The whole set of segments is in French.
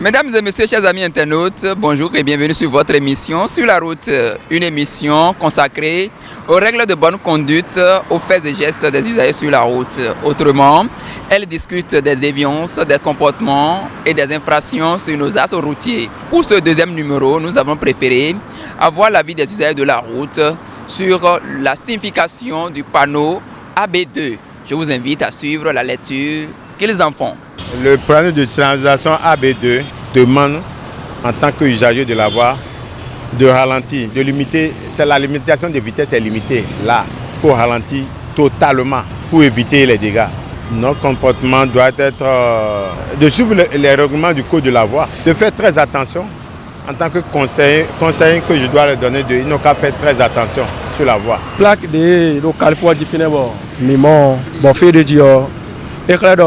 Mesdames et messieurs, chers amis internautes, bonjour et bienvenue sur votre émission Sur la route, une émission consacrée aux règles de bonne conduite, aux faits et gestes des usagers sur la route. Autrement, elle discute des déviances, des comportements et des infractions sur nos axes routiers. Pour ce deuxième numéro, nous avons préféré avoir l'avis des usagers de la route sur la signification du panneau AB2. Je vous invite à suivre la lecture qu'ils en font. Le panneau de signalisation AB2 demande, en tant qu'usager de la voie, de ralentir, de limiter. C'est la limitation de vitesse est limitée. Là, il faut ralentir totalement pour éviter les dégâts. Notre comportement doit être de suivre les règlements du code de la voie, de faire très attention. En tant que conseiller que je dois leur donner, ils n'ont qu'à faire très attention sur la voie. Plaque de Californie définée, mais bon, fait de dire, éclair de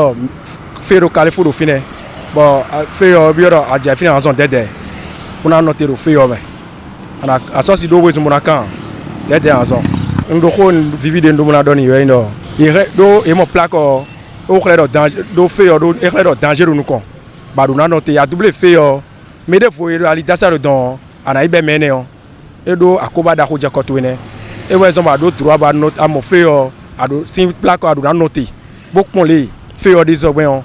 fait de Californie définée, bon, fait à dire fini en zone d'aide. On a noté le fait, mais on a associé deux choses mon account d'aide en zone. On doit vivre de nous la donner, non. Et mon plaque au éclair de danger, do fait éclair de danger nous con. Bah on a noté, il y a double fait. Mais des fois, réalisation de don, on a eu bien mené. Et donc, à quoi d'accord j'ai continué. Et ouais, ils ont d'autres droits à mon fait, à d'autres si plaque à d'autres noter. Beaucoup les fait des obéissants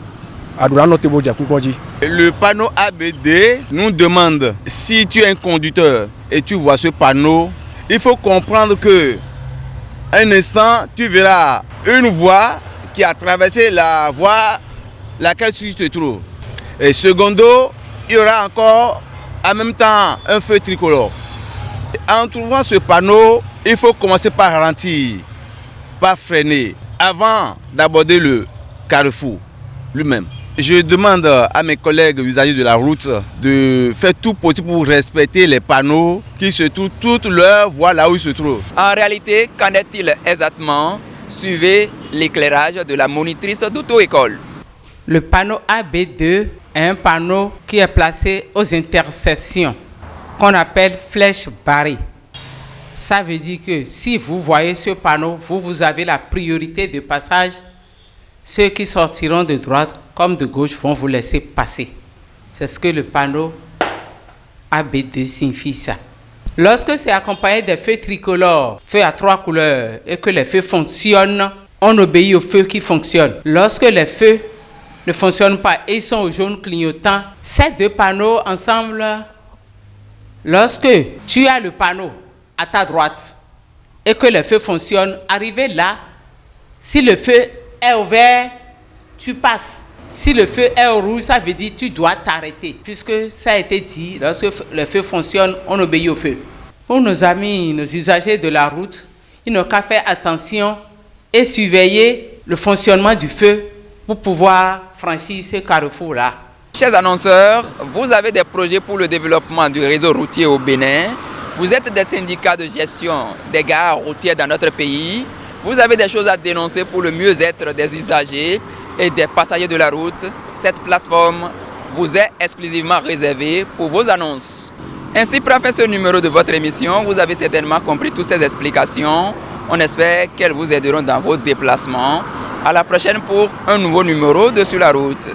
à d'autres noter beaucoup j'ai. Le panneau ABD nous demande si tu es un conducteur et tu vois ce panneau, il faut comprendre que un instant tu verras une voie qui a traversé la voie laquelle tu te trouves. Et secondo, il y aura encore en même temps un feu tricolore. En trouvant ce panneau, il faut commencer par ralentir, par freiner, avant d'aborder le carrefour lui-même. Je demande à mes collègues usagers de la route de faire tout possible pour respecter les panneaux qui se trouvent toute leur voie là où ils se trouvent. En réalité, qu'en est-il exactement? Suivez l'éclairage de la monitrice d'auto-école. Le panneau AB2 est un panneau qui est placé aux intersections, qu'on appelle flèche barrée. Ça veut dire que si vous voyez ce panneau, vous avez la priorité de passage. Ceux qui sortiront de droite comme de gauche vont vous laisser passer. C'est ce que le panneau AB2 signifie ça. Lorsque c'est accompagné des feux tricolores, feux à 3 couleurs, et que les feux fonctionnent, on obéit aux feux qui fonctionnent. Lorsque les feux ne fonctionnent pas et ils sont au jaune clignotant, ces deux panneaux ensemble, lorsque tu as le panneau à ta droite et que le feu fonctionne, arrivé là, si le feu est au vert, tu passes. Si le feu est au rouge, ça veut dire que tu dois t'arrêter. Puisque ça a été dit, lorsque le feu fonctionne, on obéit au feu. Pour nos amis, nos usagers de la route, ils n'ont qu'à faire attention et surveiller le fonctionnement du feu pour pouvoir franchir ce carrefour-là. Chers annonceurs, vous avez des projets pour le développement du réseau routier au Bénin. Vous êtes des syndicats de gestion des gares routières dans notre pays. Vous avez des choses à dénoncer pour le mieux-être des usagers et des passagers de la route. Cette plateforme vous est exclusivement réservée pour vos annonces. Ainsi, pour faire ce numéro de votre émission, vous avez certainement compris toutes ces explications. On espère qu'elles vous aideront dans vos déplacements. À la prochaine pour un nouveau numéro de Sur la route.